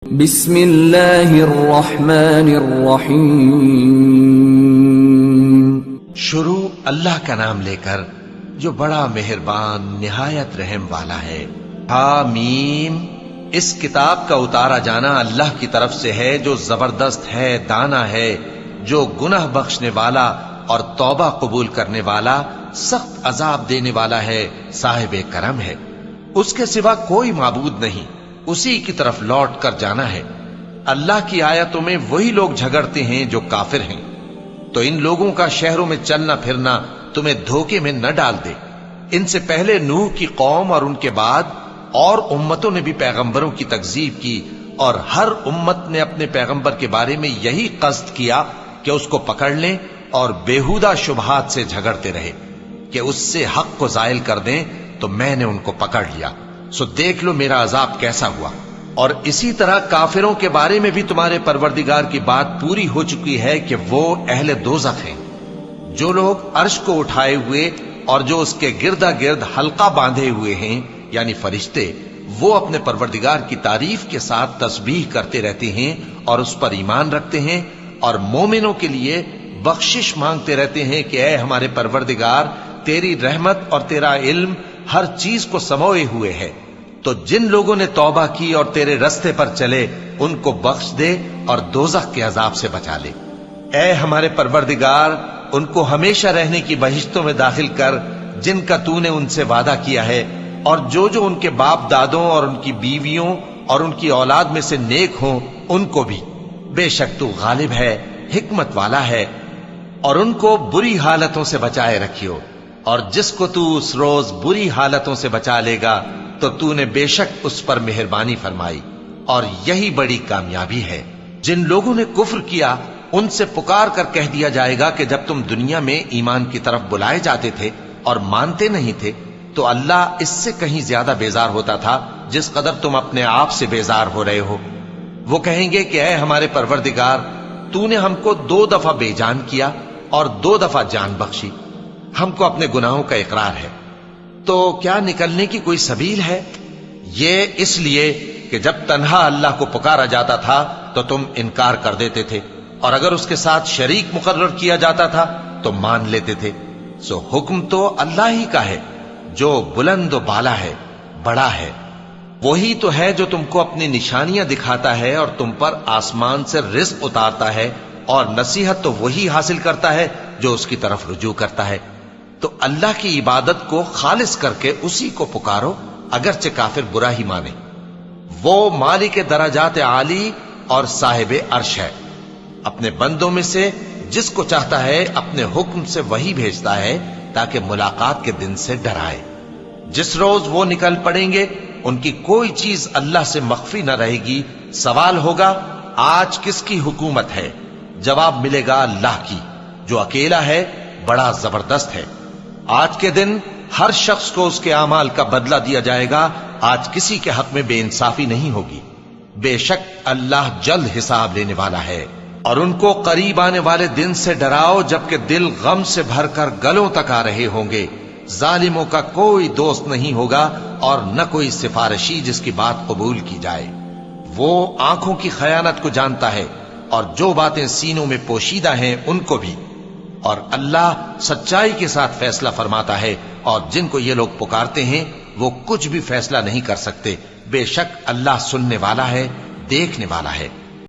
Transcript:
بسم اللہ الرحمن الرحیم۔ شروع اللہ کا نام لے کر جو بڑا مہربان نہایت رحم والا ہے۔ حامیم۔ اس کتاب کا اتارا جانا اللہ کی طرف سے ہے جو زبردست ہے، دانا ہے، جو گناہ بخشنے والا اور توبہ قبول کرنے والا، سخت عذاب دینے والا ہے، صاحب کرم ہے۔ اس کے سوا کوئی معبود نہیں، اسی کی طرف لوٹ کر جانا ہے۔ اللہ کی آیتوں میں وہی لوگ جھگڑتے ہیں جو کافر ہیں، تو ان لوگوں کا شہروں میں چلنا پھرنا تمہیں دھوکے میں نہ ڈال دے۔ ان سے پہلے نوح کی قوم اور ان کے بعد اور امتوں نے بھی پیغمبروں کی تکذیب کی، اور ہر امت نے اپنے پیغمبر کے بارے میں یہی قصد کیا کہ اس کو پکڑ لیں اور بیہودہ شبہات سے جھگڑتے رہے کہ اس سے حق کو زائل کر دیں، تو میں نے ان کو پکڑ لیا، سو دیکھ لو میرا عذاب کیسا ہوا۔ اور اسی طرح کافروں کے بارے میں بھی تمہارے پروردگار کی بات پوری ہو چکی ہے کہ وہ اہل دوزخ ہیں۔ جو لوگ عرش کو اٹھائے ہوئے اور جو اس کے گردا گرد حلقہ باندھے ہوئے ہیں یعنی فرشتے، وہ اپنے پروردگار کی تعریف کے ساتھ تسبیح کرتے رہتے ہیں اور اس پر ایمان رکھتے ہیں، اور مومنوں کے لیے بخشش مانگتے رہتے ہیں کہ اے ہمارے پروردگار، تیری رحمت اور تیرا علم ہر چیز کو سموئے ہوئے ہے، تو جن لوگوں نے توبہ کی اور تیرے رستے پر چلے ان کو بخش دے اور دوزخ کے عذاب سے بچا لے۔ اے ہمارے پروردگار، ان کو ہمیشہ رہنے کی بہشتوں میں داخل کر جن کا تو نے ان سے وعدہ کیا ہے، اور جو ان کے باپ دادوں اور ان کی بیویوں اور ان کی اولاد میں سے نیک ہوں ان کو بھی۔ بے شک تو غالب ہے، حکمت والا ہے۔ اور ان کو بری حالتوں سے بچائے رکھیو، اور جس کو تو اس روز بری حالتوں سے بچا لے گا تو تو نے بے شک اس پر مہربانی فرمائی، اور یہی بڑی کامیابی ہے۔ جن لوگوں نے کفر کیا ان سے پکار کر کہہ دیا جائے گا کہ جب تم دنیا میں ایمان کی طرف بلائے جاتے تھے اور مانتے نہیں تھے تو اللہ اس سے کہیں زیادہ بیزار ہوتا تھا جس قدر تم اپنے آپ سے بیزار ہو رہے ہو۔ وہ کہیں گے کہ اے ہمارے پروردگار، تو نے ہم کو 2 دفعہ بے جان کیا اور 2 دفعہ جان بخشی، ہم کو اپنے گناہوں کا اقرار ہے، تو کیا نکلنے کی کوئی سبیل ہے؟ یہ اس لیے کہ جب تنہا اللہ کو پکارا جاتا تھا تو تم انکار کر دیتے تھے، اور اگر اس کے ساتھ شریک مقرر کیا جاتا تھا تو مان لیتے تھے۔ سو حکم تو اللہ ہی کا ہے جو بلند و بالا ہے، بڑا ہے۔ وہی تو ہے جو تم کو اپنی نشانیاں دکھاتا ہے اور تم پر آسمان سے رزق اتارتا ہے، اور نصیحت تو وہی حاصل کرتا ہے جو اس کی طرف رجوع کرتا ہے۔ تو اللہ کی عبادت کو خالص کر کے اسی کو پکارو، اگرچہ کافر برا ہی مانے۔ وہ مالک درجات عالی اور صاحب عرش ہے، اپنے بندوں میں سے جس کو چاہتا ہے اپنے حکم سے وہی بھیجتا ہے تاکہ ملاقات کے دن سے ڈرائے۔ جس روز وہ نکل پڑیں گے ان کی کوئی چیز اللہ سے مخفی نہ رہے گی۔ سوال ہوگا آج کس کی حکومت ہے؟ جواب ملے گا اللہ کی، جو اکیلا ہے، بڑا زبردست ہے۔ آج کے دن ہر شخص کو اس کے اعمال کا بدلہ دیا جائے گا، آج کسی کے حق میں بے انصافی نہیں ہوگی۔ بے شک اللہ جلد حساب لینے والا ہے۔ اور ان کو قریب آنے والے دن سے ڈراؤ جبکہ دل غم سے بھر کر گلوں تک آ رہے ہوں گے۔ ظالموں کا کوئی دوست نہیں ہوگا اور نہ کوئی سفارشی جس کی بات قبول کی جائے۔ وہ آنکھوں کی خیانت کو جانتا ہے اور جو باتیں سینوں میں پوشیدہ ہیں ان کو بھی، اور اللہ سچائی کے ساتھ فیصلہ فرماتا ہے، اور جن کو یہ لوگ پکارتے ہیں وہ کچھ بھی فیصلہ نہیں کر سکتے۔ بے شک اللہ سننے والا ہے، دیکھنے والا ہے۔